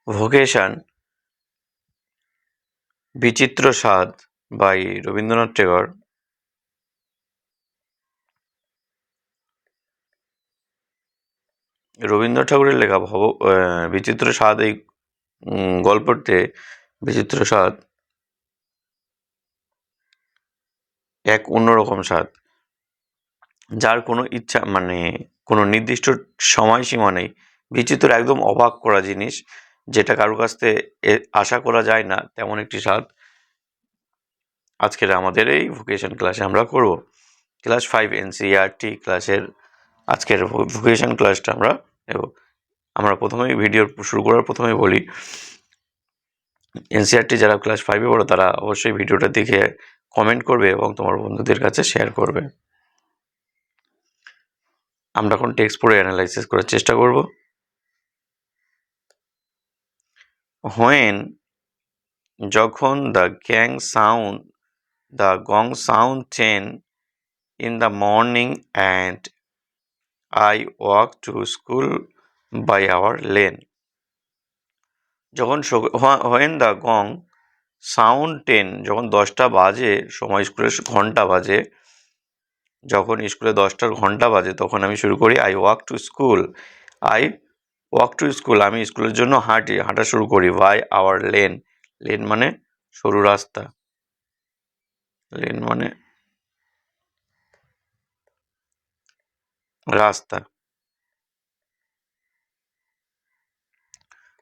Vocation বিচিত্র স্বাদ by Rabindranath Tagore. Rabindranath ঠাকুরের লেখা বিচিত্র স্বাদ, এই গল্পতে বিচিত্র স্বাদ এক অন্যরকম স্বাদ, যার কোনো ইচ্ছা কোনো নির্দিষ্ট সময়সীমা নেই। বিচিত্র একদম অবাক করা জিনিস, যেটা কারোর কাছ থেকে আশা করা যায় না, তেমন একটি স্বাদ আজকের আমাদের এই ভোকেশন ক্লাসে আমরা করব। ক্লাস 5 এনসিইআরটি ক্লাসের আজকের ভোকেশন ক্লাসটা আমরা নেব। আমরা প্রথমেই ভিডিও শুরু করার প্রথমেই বলি, এনসিইআরটি যারা ক্লাস 5-এ পড়ো তারা অবশ্যই ভিডিওটা দেখে কমেন্ট করবে এবং তোমার বন্ধুদের কাছে শেয়ার করবে। আমরা এখন টেক্সট পড়ে অ্যানালাইসিস করার চেষ্টা করব। When যখন the gong sound 10 in the morning and I walk to school by our lane. when the gong sound 10, যখন 10টা বাজে, সময় স্কুলের ঘন্টা বাজে, যখন স্কুলে 10টার ঘন্টা বাজে তখন আমি শুরু করি I walk to school. আমি স্কুলের জন্য হাঁটা শুরু করি by our lane. লেন মানে সরু রাস্তা, লেন মানে রাস্তা।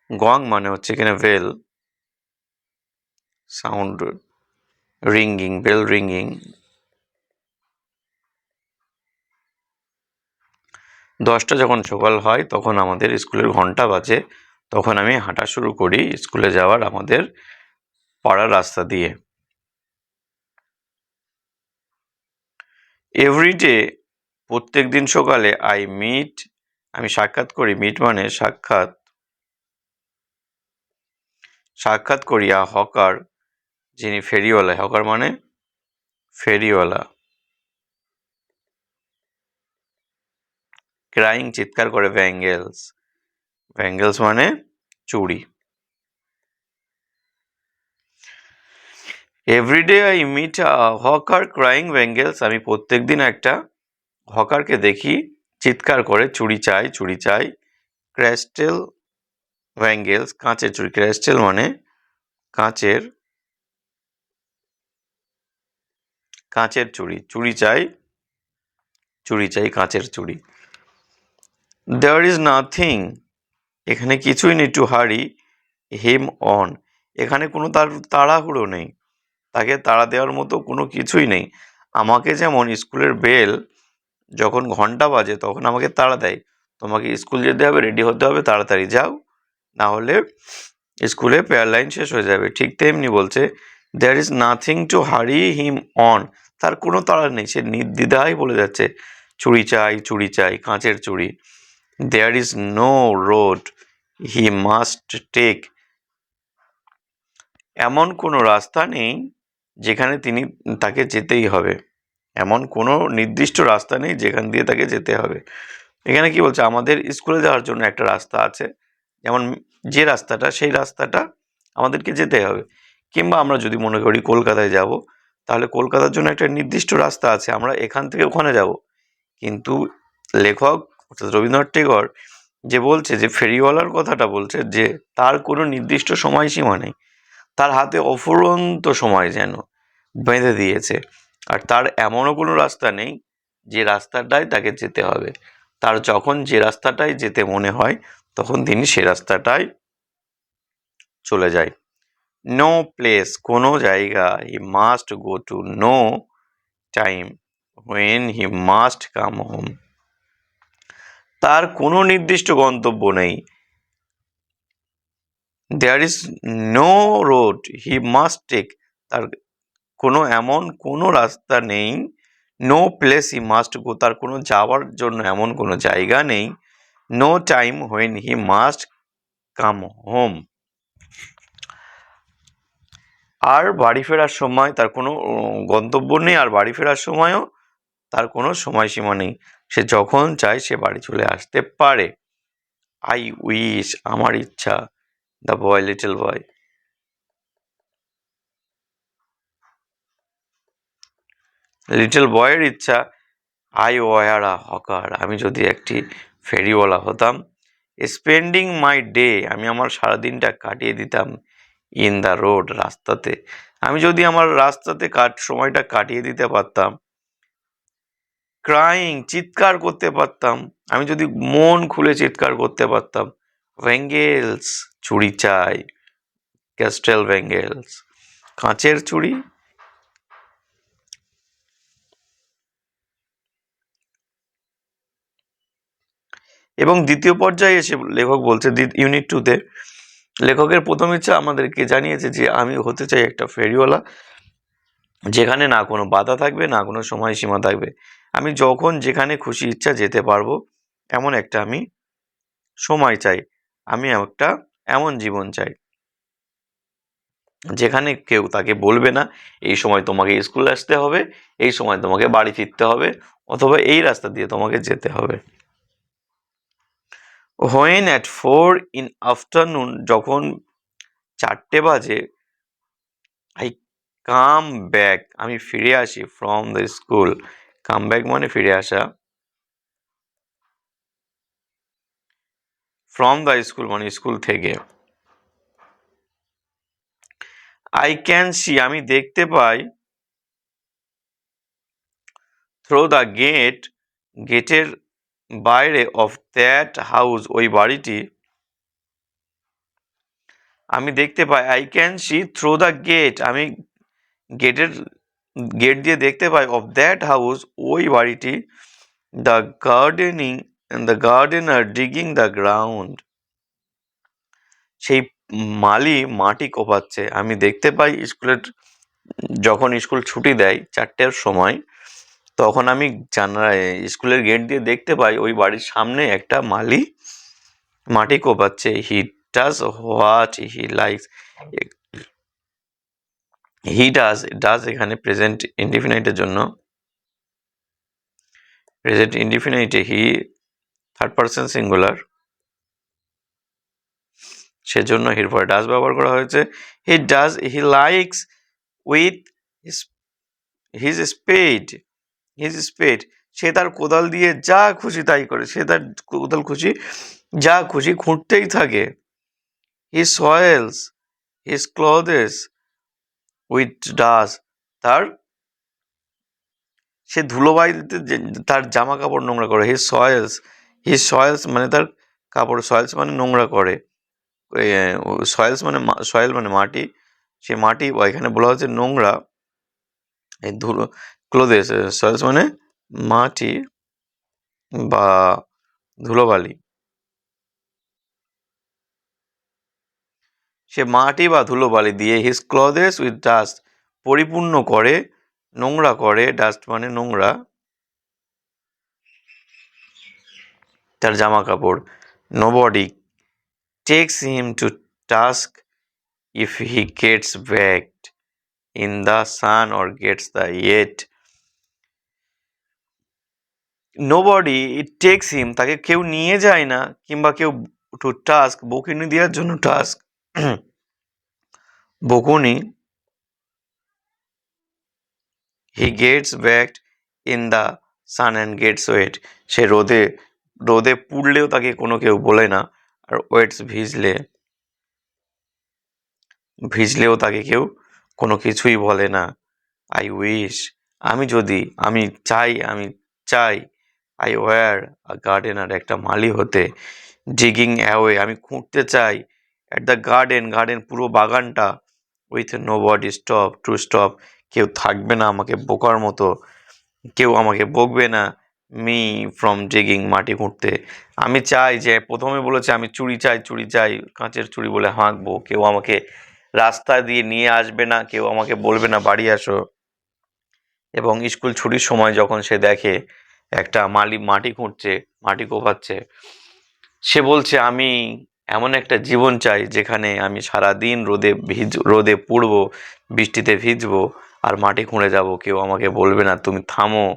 গং মানে হচ্ছে এখানে bell, sound ringing, bell ringing. 10টা যখন সকাল হয় তখন আমাদের স্কুলের ঘন্টা বাজে, তখন আমি হাঁটা শুরু করি স্কুলে যাওয়ার আমাদের পাড়ার রাস্তা দিয়ে। এভরিডে প্রত্যেক দিন সকালে আমি সাক্ষাৎ করি, মিট মানে সাক্ষাৎ করি হকার, যিনি ফেরিওয়ালা। হকার মানে ফেরিওয়ালা। ক্রাইং চিৎকার করে ব্যাঙ্গেলস মানে চুড়ি। Everyday I meet hawker crying bangles, আমি প্রত্যেক দিন একটা হকারকে দেখি চিৎকার করে চুড়ি চাই। ক্র্যাস্টেল ব্যাঙ্গেলস কাঁচের চুড়ি, ক্র্যাস্টেল মানে কাঁচের চুড়ি চাই কাঁচের চুড়ি। দেয়ার ইজ নাথিং, এখানে কিছুই নেই, টু হারি হিম অন, এখানে কোনো তাড়াহুড়ো নেই, তাকে তাড়া দেওয়ার মতো কোনো কিছুই নেই। আমাকে যেমন স্কুলের বেল যখন ঘন্টা বাজে তখন আমাকে তাড়া দেয়, তোমাকে স্কুল যেতে হবে, রেডি হতে হবে, তাড়াতাড়ি যাও, না হলে স্কুলে প্রেয়ার লাইন শেষ হয়ে যাবে। ঠিক তেমনি বলছে দেয়ার ইজ নাথিং টু হারি হিম অন, তার কোনো তাড়া নেই, সে নির্দ্বিধায় বলে যাচ্ছে চুড়ি চাই কাঁচের চুড়ি। There is no road he must take, এমন কোনো রাস্তা নেই যেখানে তাকে যেতেই হবে, এমন কোনো নির্দিষ্ট রাস্তা নেই যেখান দিয়ে তাকে যেতে হবে। এখানে কি বলছে, আমাদের স্কুলে যাওয়ার জন্য একটা রাস্তা আছে, যেমন যে রাস্তাটা, সেই রাস্তাটা আমাদেরকে যেতে হবে। কিংবা আমরা যদি মনে করি কলকাতায় যাব, তাহলে কলকাতার জন্য একটা নির্দিষ্ট রাস্তা আছে, আমরা এখান থেকে ওখানে যাব। কিন্তু লেখক অর্থাৎ রবীন্দ্রনাথ টেগর যে বলছে, যে ফেরিওয়ালার কথাটা বলছে, যে তার কোনো নির্দিষ্ট সময়সীমা নেই, তার হাতে অফুরন্ত সময় যেন বেঁধে দিয়েছে, আর তার এমনও কোনো রাস্তা নেই যে রাস্তাটাই তাকে যেতে হবে। তার যখন যে রাস্তাটাই যেতে মনে হয় তখন তিনি সে রাস্তাটাই চলে যায়। নো প্লেস, কোনো জায়গা, he must go to, no time when he must come home, তার কোনো নির্দিষ্ট গন্তব্য নেই। There is no road he must take, তার এমন কোনো রাস্তা নেই। No place he must go, তার কোনো যাওয়ার জন্য এমন কোনো জায়গা নেই। No time when he must come home, আর বাড়ি ফেরার সময় তার কোনো গন্তব্য নেই, আর বাড়ি ফেরার সময়ও তার কোনো সময়সীমা নেই, সে যখন চায় সে বাড়ি চলে আসতে পারে। আই উইশ, আমার ইচ্ছা, the boy, little boy. Little বয়ের ইচ্ছা, আই ওয়ার আ হকার, আমি যদি একটি ফেরিওয়ালা হতাম। স্পেন্ডিং মাই ডে, আমি আমার সারাদিনটা কাটিয়ে দিতাম ইন দ্য রোড, রাস্তাতে। আমি যদি আমার রাস্তাতে সময়টা কাটিয়ে দিতে পারতাম। ক্রাইং, চিৎকার করতে পারতাম, আমি যদি মন খুলে চিৎকার করতে পারতাম। ভেঙ্গেলস, চুড়ি চাই, ক্যাস্টেল ভেঙ্গেলস, কাঁচের চুড়ি। এবং দ্বিতীয় পর্যায়ে এসে লেখক বলছে, ইউনিট 2-তে লেখকের প্রথম ইচ্ছা আমাদেরকে জানিয়েছে যে আমি হতে চাই একটা ফেরিওয়ালা, যেখানে না কোনো বাধা থাকবে, না কোনো সময়সীমা থাকবে। আমি যখন যেখানে খুশি ইচ্ছা যেতে পারবো, এমন একটা আমি সময় চাই। আমি একটা এমন জীবন চাই যেখানে কেউ তাকে বলবে না এই সময় তোমাকে স্কুল আসতে হবে, এই সময় তোমাকে বাড়ি ফিরতে হবে, অথবা এই রাস্তা দিয়ে তোমাকে যেতে হবে। হোয়েন অ্যাট 4 in afternoon, যখন 4টে বাজে, আই কাম ব্যাক, আমি ফিরে আসি from the school. Come back মানে ফিরে আসা, ফ্রম দ্য স্কুল মানে স্কুল থেকে। আই ক্যান সি, আমি দেখতে পাই, থ্রো দ্য গেট, গেটের বাইরে, অফ দ্যাট হাউস, ওই বাড়িটি। আমি দেখতে পাই, I can see through the gate, আমি গেটের গেট দিয়ে দেখতে পাই, অফ দ্যাট হাউস, ওই বাড়িটি। The gardening, the gardener digging the ground, সেই মালি মাটি কোপাচ্ছে। আমি দেখতে পাই স্কুলের, যখন স্কুল ছুটি দেয় 4টের সময়, তখন আমি স্কুলের গেট দিয়ে দেখতে পাই ওই বাড়ির সামনে একটা মালি মাটি কোপাচ্ছে। He does what he likes, he does এখানে প্রেজেন্ট ইনডিফিনাইটের জন্য, প্রেজেন্ট ইনডিফিনাইটে হি থার্ড পারসন সিঙ্গুলার, সেজন্য হির পরে ডাজ ব্যবহার করা হয়েছে। He likes with his spade, সে তার কোদাল দিয়ে যা খুশি তাই করে, সে তার কোদাল খুশি যা খুশি খুঁড়তেই থাকে। হি সয়েলস হিজ ক্লথেস উইথ ডাস্ট, তার সে ধুলোবালিতে তার জামা কাপড় নোংরা করে। হি সয়েলস মানে তার কাপড়, সয়েলস মানে নোংরা করে। সয়েল মানে মাটি, সে মাটি এখানে বলা হচ্ছে নোংরা। এই ধুলো, ক্লোদেস, সয়েলস মানে মাটি বা ধুলোবালি, সে মাটি বা ধুলোবালি দিয়ে হিজ ক্লথেস উইথ ডাস্ট, পরিপূর্ণ করে, নোংরা করে, ডাস্ট মানে নোংরা, তার জামা কাপড়। Nobody takes him to task if he gets baked in the sun or gets the wet. Nobody takes him, তাকে কেউ নিয়ে যায় না, কিংবা কেউ টু টাস্ক, বকুনি দেওয়ার জন্য, টাস্ক বকুনি। He gets baked in the sun and gets wet, সে রোদে পুড়লেও তাকে কোনো কেউ বলে না, আর ওয়েটস ভিজলেও তাকে কেউ কোনো কিছুই বলে না। আই উইশ, আমি চাই, আই ওয়্যার আ গার্ডেনার, একটা মালি হতে। ডিগিং অ্যাওয়ে, আমি খুঁড়তে চাই, অ্যাট দ্য গার্ডেন পুরো বাগানটা। উইথ নো বডি স্টপ, কেউ থাকবে না আমাকে বোকার মতো, কেউ আমাকে বকবে না। মি ফ্রম ডিগিং, মাটি খুঁড়তে। আমি চাই, যে প্রথমে বলেছে আমি চুড়ি চাই, কাঁচের চুড়ি বলে হাঁকবো, কেউ আমাকে রাস্তা দিয়ে নিয়ে আসবে না, কেউ আমাকে বলবে না বাড়ি আসো। এবং স্কুল ছুটির সময় যখন সে দেখে একটা মালি মাটি খুঁড়ছে, মাটি কোপাচ্ছে, সে বলছে আমি এমন একটা জীবন চাই যেখানে আমি সারাদিন রোদে পুড়বো, বৃষ্টিতে ভিজবো, আর মাটি খুঁড়ে যাব, কেউ আমাকে বলবে না তুমি থামো,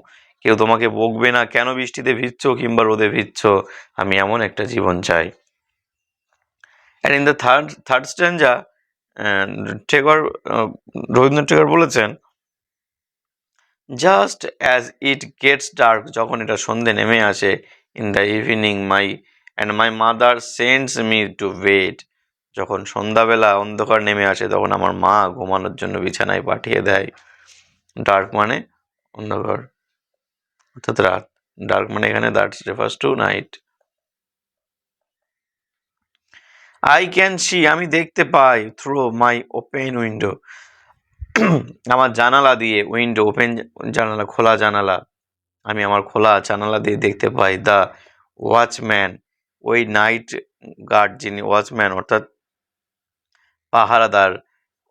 কেউ তোমাকে বকবে না কেন বৃষ্টিতে ভিজছো কিংবা রোদে ভিজছো, আমি এমন একটা জীবন চাই। And in the third stanza, Tagore Rabindranath Tagore বলেছেন, just as it gets dark, যখন এটা সন্ধে নেমে আসে, in the evening my mother sends me to bed, যখন সন্ধ্যাবেলা অন্ধকার নেমে আসে তখন আমার মা ঘুমানোর জন্য বিছানায় পাঠিয়ে দেয়। ডার্ক মানে অন্ধকার, অর্থাৎ রাত। ডার্ক মানে এখানে that refers to night. I can see, আমি দেখতে পাই, থ্রু মাই ওপেন উইন্ডো, আমার জানালা দিয়ে, উইন্ডো ওপেন জানালা, খোলা জানালা, আমি আমার খোলা জানালা দিয়ে দেখতে পাই, দ্য ওয়াচম্যান, ওই নাইট গার্ড যিনি ওয়াচম্যান অর্থাৎ পাহারাদার,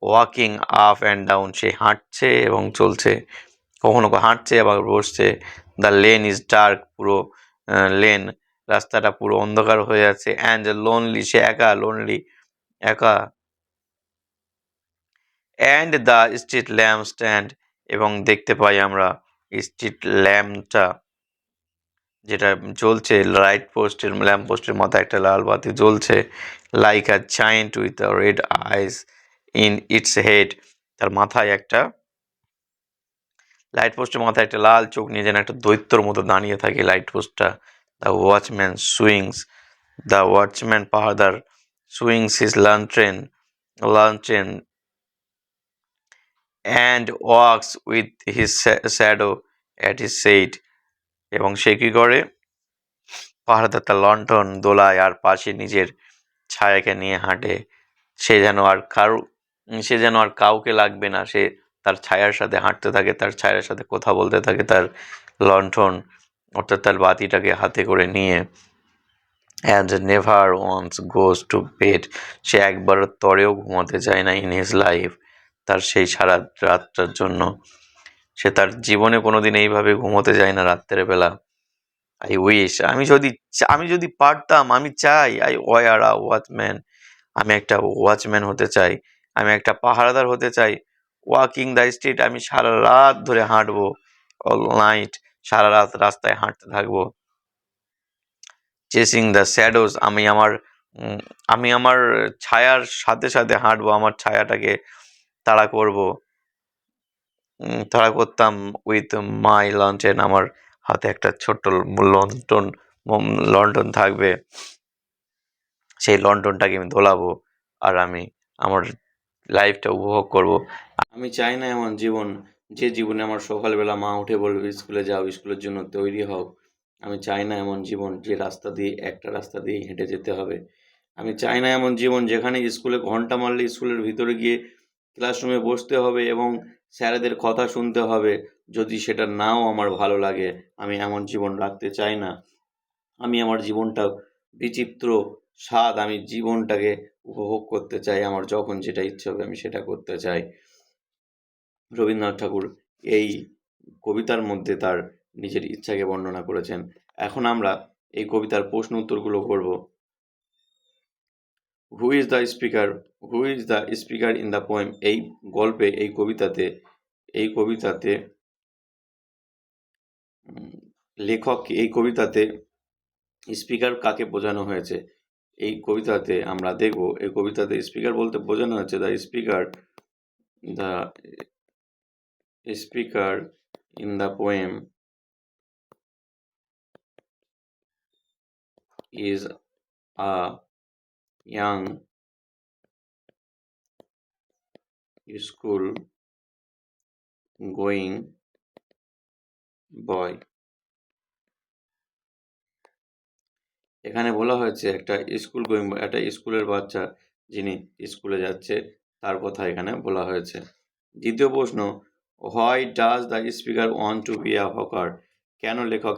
ওয়াকিং আপ অ্যান্ড ডাউন, সে হাঁটছে এবং চলছে, কখনো হাঁটছে আবার বসছে। দ্য লেন ইজ ডার্ক, পুরো লেন রাস্তাটা পুরো অন্ধকার হয়ে আছে। অ্যান্ড লোনলি, সে একা, লোনলি একা। And the street lamp stand, এবং দেখতে পাই আমরা স্ট্রিট ল্যাম্পটা যেটা জ্বলছে, লাইট পোস্টের ল্যাম্প পোস্টের মাথায় একটা লাল বাতি জ্বলছে। Like a giant with red eyes in its head, তার মাথায় একটা, লাইট পোস্টের মাথায় একটা লাল চোখ নিয়ে যেন একটা দৈত্যর মতো দাঁড়িয়ে থাকে লাইট পোস্টটা। The watchman swings, the watchman পাহাদার, swings his lantern and walks with his shadow at his side, এবং সে কি করে, পাহারাদার তার লণ্ঠন দোলায় আর পাশে নিজের ছায়াকে নিয়ে হাঁটে। সে যেন আর কাউকে লাগবে না, সে তার ছায়ার সাথে হাঁটতে থাকে, তার ছায়ার সাথে কথা বলতে থাকে, তার লণ্ঠন অর্থাৎ তার বাতিটাকে হাতে করে নিয়ে। And never once goes to bed, সে একবার তরেও ঘুমাতে চায় না ইন হিজ লাইফ, তার সেই সারা রাতটার জন্য। সে তার জীবনে কোনোদিন এইভাবে ঘুমোতে যায় না রাত্রের বেলা। আই উইশ, আমি যদি পারতাম, আমি চাই, আই ওয়ার আ ওয়াচম্যান, আমি একটা ওয়াচম্যান হতে চাই, আমি একটা পাহারাদার হতে চাই। ওয়াকিং দ্য স্ট্রিট, আমি সারা রাত ধরে হাঁটবো, অল নাইট, সারা রাত রাস্তায় হাঁটতে থাকবো। চেসিং দ্য শ্যাডোজ, উম, আমি আমার ছায়ার সাথে সাথে হাঁটবো, আমার ছায়াটাকে তাড়া করব, তাড়া করতাম। উইথ মাই লন্ঠন, আমার হাতে একটা ছোট্ট লন্ঠন, লন্ঠন থাকবে, সেই লন্ঠনটাকে আমি ধোলাবো আর আমি আমার লাইফটা উপভোগ করব। আমি চাই না এমন জীবন, যে জীবনে আমার সকালবেলা মা উঠে বলবে স্কুলে যাও, স্কুলের জন্য তৈরি হও। আমি চাই না এমন জীবন যে রাস্তা দিয়ে, একটা রাস্তা দিয়ে হেঁটে যেতে হবে। আমি চাই না এমন জীবন যেখানে স্কুলে ঘন্টা মারলে স্কুলের ভিতরে গিয়ে ক্লাসরুমে বসতে হবে এবং স্যারেদের কথা শুনতে হবে। যদি সেটা নাও আমার ভালো লাগে, আমি এমন জীবন রাখতে চাই না। আমি আমার জীবনটা বিচিত্র স্বাদ, আমি জীবনটাকে উপভোগ করতে চাই, আমার যখন যেটা ইচ্ছে হবে আমি সেটা করতে চাই। রবীন্দ্রনাথ ঠাকুর এই কবিতার মধ্যে তার নিজের ইচ্ছাকে বর্ণনা করেছেন। এখন আমরা এই কবিতার প্রশ্ন উত্তরগুলো করব। Who is the speaker, who is the speaker in the poem, এই গল্পে, এই কবিতাতে লেখক, এই কবিতাতে স্পিকার কাকে বোঝানো হয়েছে। এই কবিতাতে আমরা দেখব, এই কবিতাতে স্পিকার বলতে বোঝানো হচ্ছে the speaker in the poem is a young school going boy। এখানে বলা হয়েছে একটা একটা স্কুলের বাচ্চা যিনি স্কুলে যাচ্ছে তার কথা এখানে বলা হয়েছে। দ্বিতীয় প্রশ্ন, why does the speaker want to be a hawker, কেন লেখক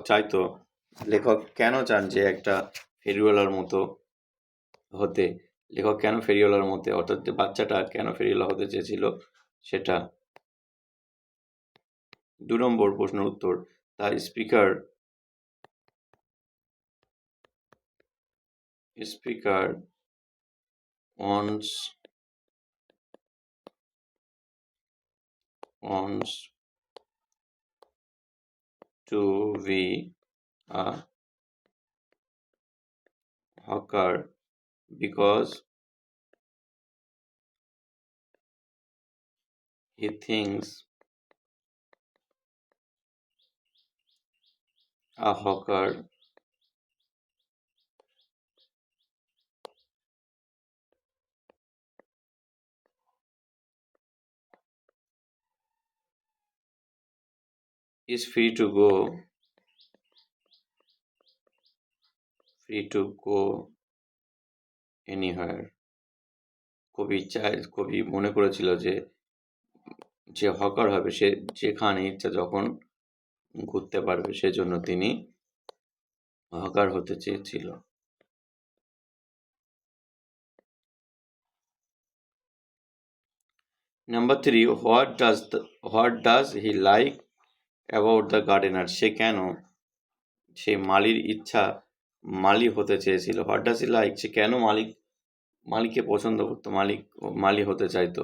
কেন চান যে একটা ফেরিওয়ালার মতো হতে, লেখক কেন ফেরিওয়ালার মতো, অর্থাৎ বাচ্চাটা কেন ফেরিওয়ালা হতে চেয়েছিল সেটা। 2 নম্বর প্রশ্নের উত্তর, the speaker wants to be a hawker because he thinks a hawker is free to go anywhere. কবি মনে করেছিল যে যে হকার হবে সে যেখানে ইচ্ছা যখন ঘুরতে পারবে, সেজন্য তিনি হকার হতে চেয়েছিল। Number 3, what does he like about the gardener? সে মালি হতে চেয়েছিল। হোয়াট ডাজ হি লাইক, সে কেন মালিকে পছন্দ করতো, মালি হতে চাইতো।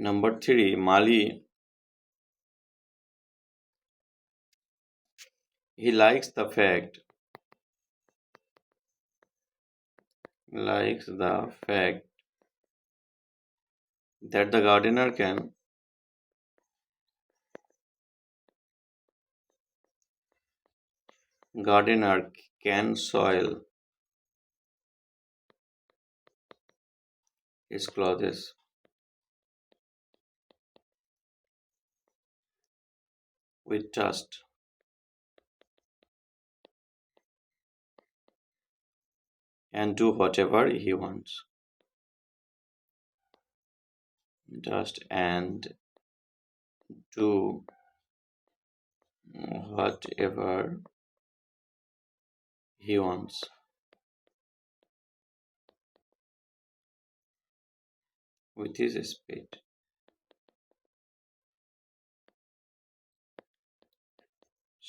Number 3, he likes the fact that the gardener can soil his clothes with dust and do whatever he wants. Dust and do whatever he wants with his spade.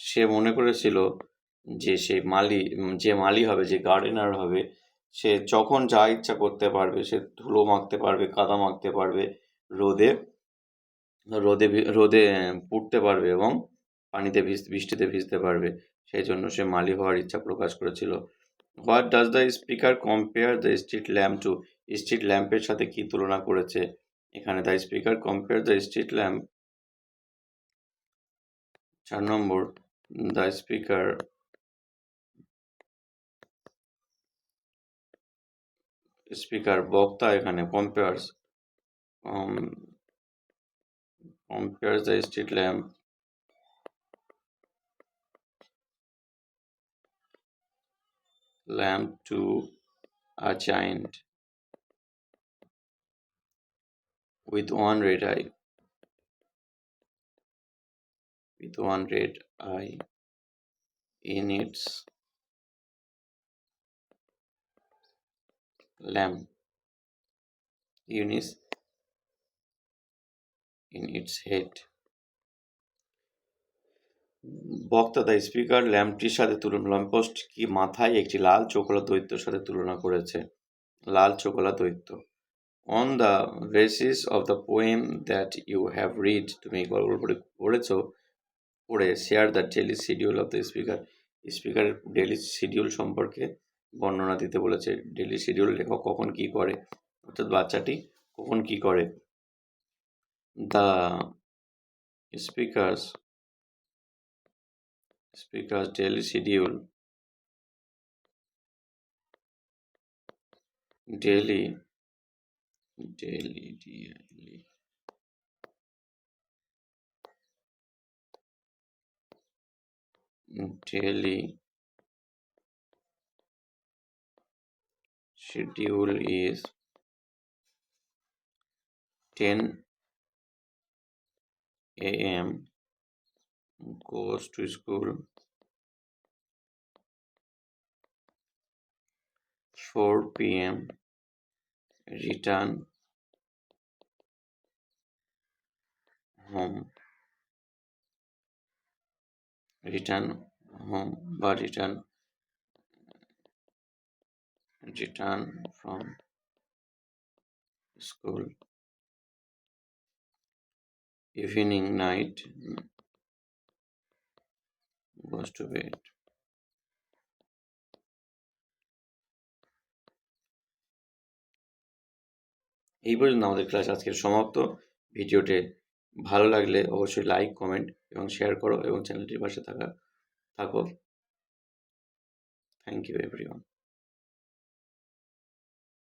সে মনে করেছিল যে যে মালি হবে, যে গার্ডেনার হবে, সে যখন যা ইচ্ছা করতে পারবে। সে ধুলো মাখতে পারবে, কাদা মাখতে পারবে, রোদে রোদে রোদে পুড়তে পারবে এবং বৃষ্টিতে ভিজতে পারবে। সেই জন্য সে মালি হওয়ার ইচ্ছা প্রকাশ করেছিল। What does the speaker compare the street lamp to? Street ল্যাম্পের সাথে কি তুলনা করেছে এখানে? The speaker compare the street lamp, 4 নম্বর, দ্য স্পিকার বক্তা এখানে compares the street lamp to a giant with one red eye in its lamp in its head. বক্তা দ্য স্পিকার ল্যাম্পটির সাথে ল্যাম্পপোস্ট কি মাথায় একটি লাল চোখলা দৈত্যের সাথে তুলনা করেছে। লাল চোখলা দৈত্য। On the basis of the poem that you have read, তুমি এই গল্পটি পড়ে share the daily schedule of the স্পিকারের ডেলি শিডিউল সম্পর্কে বর্ণনা দিতে বলেছে। ডেলি শিডিউল লেখক কখন কি করে, অর্থাৎ বাচ্চাটি কখন কি করে। The speakers daily schedule daily schedule is 10 a.m. goes to school, 4 p.m. return home return from school, evening night goes to bed. এই পর্যন্ত আমাদের ক্লাস আজকের সমাপ্ত। ভিডিওটি ভালো লাগলে অবশ্যই লাইক, কমেন্ট এবং শেয়ার করো এবং চ্যানেলটির পাশে থাকো। Thank you everyone.